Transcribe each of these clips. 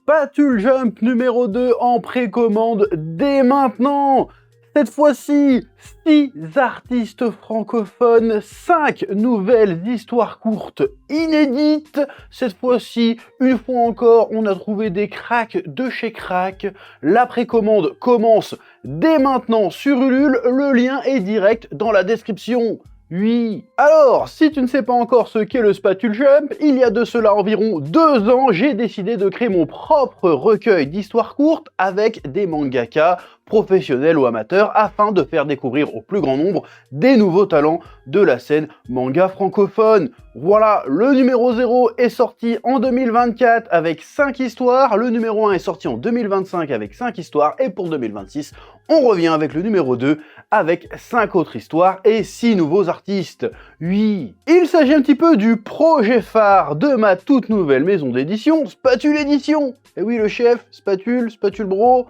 Spatule Jump numéro 2 en précommande dès maintenant. Cette fois-ci, 6 artistes francophones, 5 nouvelles histoires courtes inédites. Cette fois-ci, une fois encore, on a trouvé des cracks de chez Crack. La précommande commence dès maintenant sur Ulule, le lien est direct dans la description. Oui. Alors, si tu ne sais pas encore ce qu'est le Spatule Jump, il y a de cela environ 2 ans, j'ai décidé de créer mon propre recueil d'histoires courtes avec des mangaka professionnels ou amateurs afin de faire découvrir au plus grand nombre des nouveaux talents de la scène manga francophone. Voilà, le numéro 0 est sorti en 2024 avec 5 histoires, le numéro 1 est sorti en 2025 avec 5 histoires et pour 2026, on revient avec le numéro 2 avec 5 autres histoires et 6 nouveaux artistes. Oui, il s'agit un petit peu du projet phare de ma toute nouvelle maison d'édition, Spatule Édition. Et oui, le chef, Spatule Bro,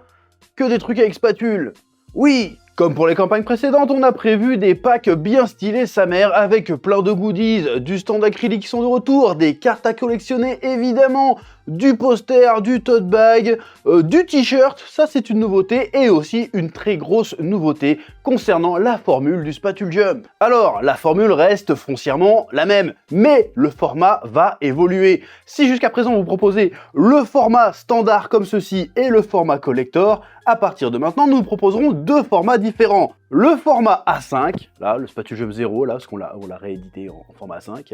que des trucs avec Spatule. Oui, comme pour les campagnes précédentes, on a prévu des packs bien stylés sa mère avec plein de goodies, du stand acrylique qui sont de retour, des cartes à collectionner évidemment, du poster, du tote bag, du t-shirt, ça c'est une nouveauté, et aussi une très grosse nouveauté concernant la formule du Spatule Jump. Alors, la formule reste foncièrement la même, mais le format va évoluer. Si jusqu'à présent vous proposez le format standard comme ceci et le format collector, à partir de maintenant, nous vous proposerons 2 formats différents. Le format A5, là, le Spatule Jump 0, là, parce qu'on l'a réédité en format A5,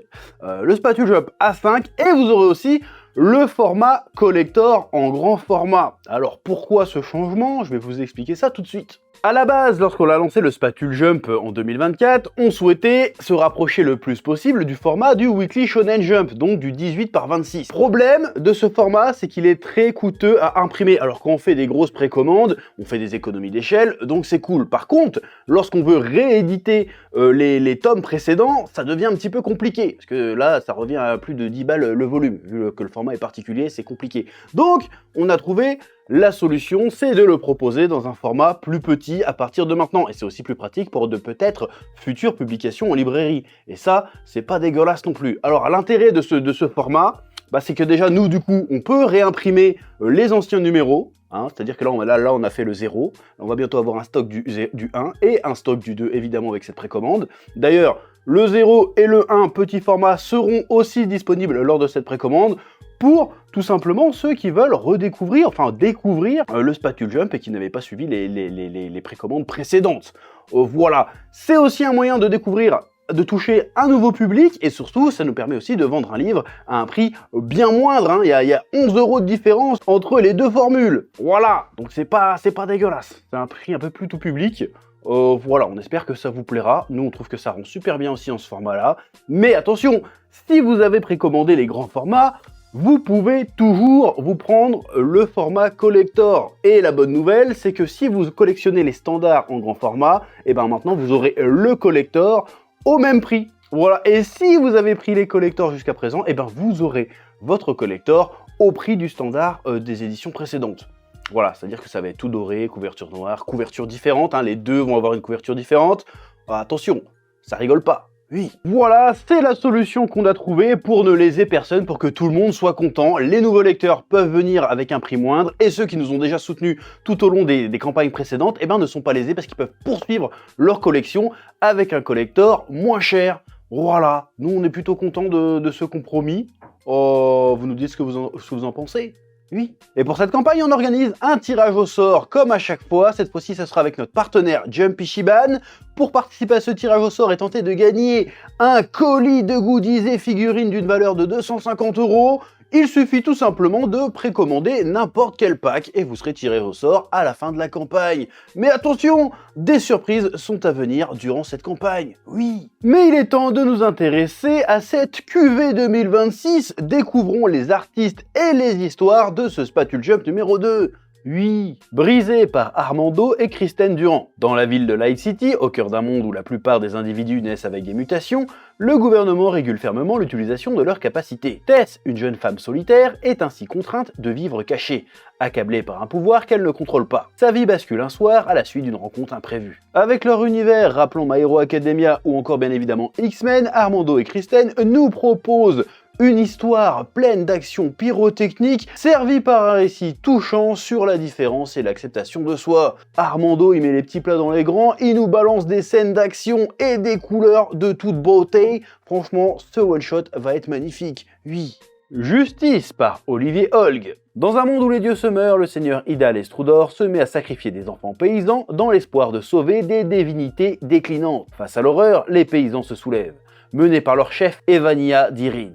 le Spatule Jump A5, et vous aurez aussi le format collector en grand format. Alors pourquoi ce changement? Je vais vous expliquer ça tout de suite. À la base, lorsqu'on a lancé le Spatule Jump en 2024, on souhaitait se rapprocher le plus possible du format du Weekly Shonen Jump, donc du 18 par 26. Problème de ce format, c'est qu'il est très coûteux à imprimer. Alors quand on fait des grosses précommandes, on fait des économies d'échelle, donc c'est cool. Par contre, lorsqu'on veut rééditer les tomes précédents, ça devient un petit peu compliqué, parce que là, ça revient à plus de 10 balles le volume. Vu que le format est particulier, c'est compliqué. Donc, on a trouvé la solution, c'est de le proposer dans un format plus petit à partir de maintenant. Et c'est aussi plus pratique pour de peut-être futures publications en librairie. Et ça, c'est pas dégueulasse non plus. Alors, l'intérêt de ce format, c'est que déjà, nous, du coup, on peut réimprimer les anciens numéros. C'est-à-dire que là, on a fait le 0. On va bientôt avoir un stock du 1 et un stock du 2, évidemment, avec cette précommande. D'ailleurs, le 0 et le 1 petit format seront aussi disponibles lors de cette précommande pour tout simplement ceux qui veulent redécouvrir, enfin découvrir le Spatule Jump et qui n'avaient pas suivi les précommandes précédentes. Voilà, c'est aussi un moyen de découvrir, de toucher un nouveau public et surtout ça nous permet aussi de vendre un livre à un prix bien moindre. Il y a 11 € de différence entre les 2 formules. Voilà, donc c'est pas dégueulasse, c'est un prix un peu plus tout public. Voilà, on espère que ça vous plaira. Nous, on trouve que ça rend super bien aussi en ce format-là. Mais attention, si vous avez précommandé les grands formats, vous pouvez toujours vous prendre le format collector. Et la bonne nouvelle, c'est que si vous collectionnez les standards en grand format, et ben maintenant vous aurez le collector au même prix. Voilà, et si vous avez pris les collectors jusqu'à présent, et ben vous aurez votre collector au prix du standard des éditions précédentes. Voilà, c'est-à-dire que ça va être tout doré, couverture noire, couverture différente, les deux vont avoir une couverture différente. Attention, ça rigole pas. Oui. Voilà, c'est la solution qu'on a trouvée pour ne léser personne, pour que tout le monde soit content. Les nouveaux lecteurs peuvent venir avec un prix moindre et ceux qui nous ont déjà soutenus tout au long des campagnes précédentes, ne sont pas lésés parce qu'ils peuvent poursuivre leur collection avec un collector moins cher. Voilà, nous on est plutôt contents de ce compromis. Vous nous dites ce que vous en pensez? Oui. Et pour cette campagne, on organise un tirage au sort comme à chaque fois. Cette fois-ci, ça sera avec notre partenaire Jumpy Shiban. Pour participer à ce tirage au sort et tenter de gagner un colis de goodies et figurines d'une valeur de 250 €, il suffit tout simplement de précommander n'importe quel pack et vous serez tiré au sort à la fin de la campagne. Mais attention, des surprises sont à venir durant cette campagne. Oui. Mais il est temps de nous intéresser à cette QV 2026. Découvrons les artistes et les histoires de ce Spatule Jump numéro 2. Oui, brisé par Armando et Kristen Durand. Dans la ville de Light City, au cœur d'un monde où la plupart des individus naissent avec des mutations, le gouvernement régule fermement l'utilisation de leurs capacités. Tess, une jeune femme solitaire, est ainsi contrainte de vivre cachée, accablée par un pouvoir qu'elle ne contrôle pas. Sa vie bascule un soir à la suite d'une rencontre imprévue. Avec leur univers rappelant My Hero Academia ou encore bien évidemment X-Men, Armando et Kristen nous proposent Une histoire pleine d'actions pyrotechniques, servie par un récit touchant sur la différence et l'acceptation de soi. Armando, il met les petits plats dans les grands, il nous balance des scènes d'action et des couleurs de toute beauté. Franchement, ce one-shot va être magnifique, oui. Justice par Olivier Holg. Dans un monde où les dieux se meurent, le seigneur Idal Estrudor se met à sacrifier des enfants paysans dans l'espoir de sauver des divinités déclinantes. Face à l'horreur, les paysans se soulèvent, menés par leur chef Evania Dirin.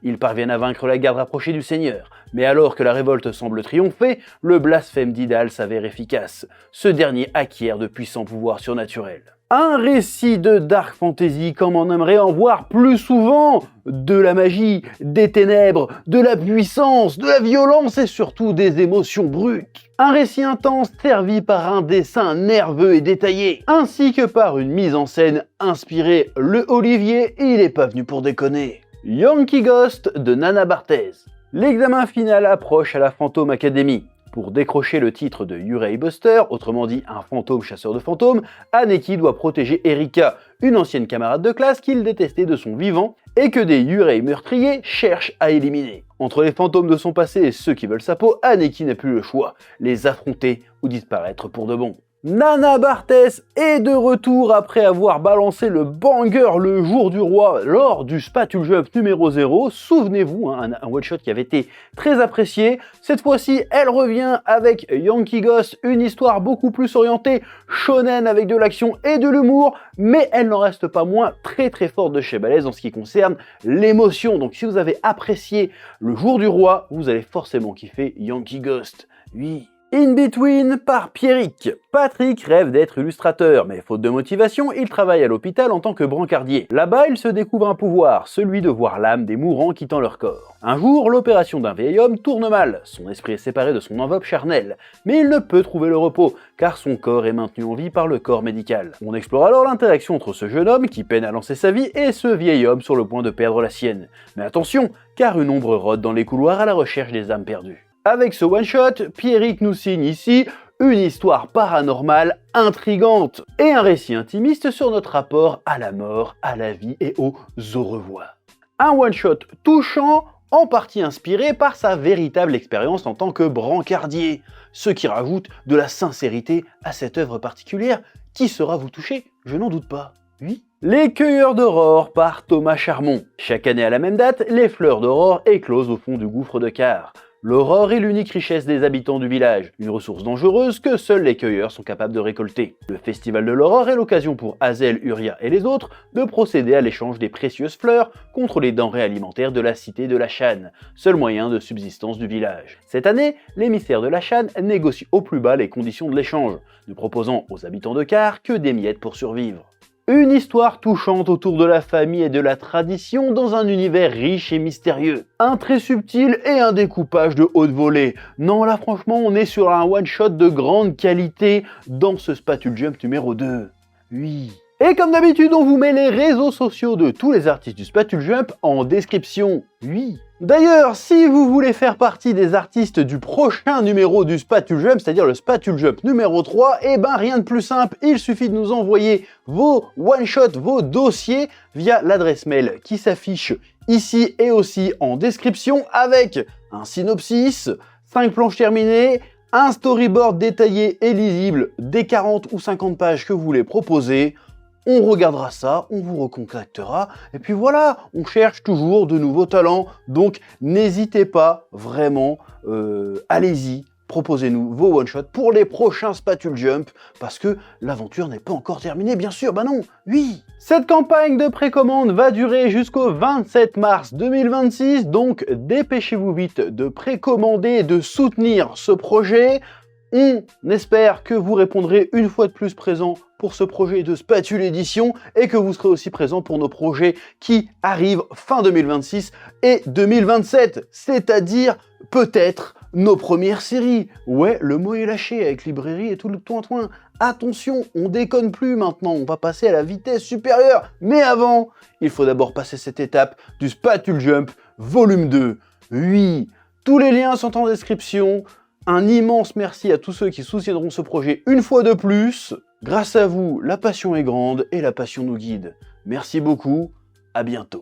Ils parviennent à vaincre la garde rapprochée du seigneur, mais alors que la révolte semble triompher, le blasphème d'Idal s'avère efficace. Ce dernier acquiert de puissants pouvoirs surnaturels. Un récit de dark fantasy comme on aimerait en voir plus souvent. De la magie, des ténèbres, de la puissance, de la violence et surtout des émotions brutes. Un récit intense servi par un dessin nerveux et détaillé, ainsi que par une mise en scène inspirée. Le Olivier, il est pas venu pour déconner. Yankee Ghost de Nana Barthez. L'examen final approche à la Phantom Academy. Pour décrocher le titre de Yurei Buster, autrement dit un fantôme chasseur de fantômes, Aneki doit protéger Erika, une ancienne camarade de classe qu'il détestait de son vivant et que des Yurei meurtriers cherchent à éliminer. Entre les fantômes de son passé et ceux qui veulent sa peau, Aneki n'a plus le choix, les affronter ou disparaître pour de bon. Nana Barthez est de retour après avoir balancé le banger le jour du roi lors du Spatule Jump numéro 0. Souvenez-vous, un one-shot qui avait été très apprécié. Cette fois-ci, elle revient avec Yankee Ghost, une histoire beaucoup plus orientée shonen avec de l'action et de l'humour, mais elle n'en reste pas moins très forte de chez Balèze en ce qui concerne l'émotion. Donc si vous avez apprécié le jour du roi, vous allez forcément kiffer Yankee Ghost. Oui. In Between par Pierrick. Patrick rêve d'être illustrateur, mais faute de motivation, il travaille à l'hôpital en tant que brancardier. Là-bas, il se découvre un pouvoir, celui de voir l'âme des mourants quittant leur corps. Un jour, l'opération d'un vieil homme tourne mal, son esprit est séparé de son enveloppe charnelle, mais il ne peut trouver le repos, car son corps est maintenu en vie par le corps médical. On explore alors l'interaction entre ce jeune homme qui peine à lancer sa vie et ce vieil homme sur le point de perdre la sienne. Mais attention, car une ombre rôde dans les couloirs à la recherche des âmes perdues. Avec ce one-shot, Pierrick nous signe ici une histoire paranormale intrigante et un récit intimiste sur notre rapport à la mort, à la vie et aux au revoir. Un one-shot touchant, en partie inspiré par sa véritable expérience en tant que brancardier, ce qui rajoute de la sincérité à cette œuvre particulière qui saura vous toucher, je n'en doute pas. Oui. Les cueilleurs d'aurore par Thomas Charmont. Chaque année à la même date, les fleurs d'aurore éclosent au fond du gouffre de Car. L'aurore est l'unique richesse des habitants du village, une ressource dangereuse que seuls les cueilleurs sont capables de récolter. Le festival de l'aurore est l'occasion pour Hazel, Uria et les autres de procéder à l'échange des précieuses fleurs contre les denrées alimentaires de la cité de la Chane, seul moyen de subsistance du village. Cette année, l'émissaire de la Chane négocie au plus bas les conditions de l'échange, ne proposant aux habitants de Car que des miettes pour survivre. Une histoire touchante autour de la famille et de la tradition dans un univers riche et mystérieux. Un trait subtil et un découpage de haute volée. Non là franchement on est sur un one-shot de grande qualité dans ce Spatule Jump numéro 2. Oui. Et comme d'habitude on vous met les réseaux sociaux de tous les artistes du Spatule Jump en description. Oui. D'ailleurs, si vous voulez faire partie des artistes du prochain numéro du Spatule Jump, c'est-à-dire le Spatule Jump numéro 3, eh ben rien de plus simple, il suffit de nous envoyer vos one-shots, vos dossiers via l'adresse mail qui s'affiche ici et aussi en description avec un synopsis, 5 planches terminées, un storyboard détaillé et lisible des 40 ou 50 pages que vous voulez proposer. On regardera ça, on vous recontactera, et puis voilà, on cherche toujours de nouveaux talents, donc n'hésitez pas, vraiment, allez-y, proposez-nous vos one-shots pour les prochains Spatule Jump, parce que l'aventure n'est pas encore terminée, bien sûr, bah non, oui. Cette campagne de précommande va durer jusqu'au 27 mars 2026, donc dépêchez-vous vite de précommander et de soutenir ce projet. On espère que vous répondrez une fois de plus présent pour ce projet de Spatule Édition et que vous serez aussi présent pour nos projets qui arrivent fin 2026 et 2027, c'est-à-dire peut-être nos premières séries. Ouais, le mot est lâché avec librairie et tout le toin-toin. Attention, on déconne plus maintenant, on va passer à la vitesse supérieure. Mais avant, il faut d'abord passer cette étape du Spatule Jump volume 2. Oui, tous les liens sont en description. Un immense merci à tous ceux qui soutiendront ce projet une fois de plus. Grâce à vous, la passion est grande et la passion nous guide. Merci beaucoup, à bientôt.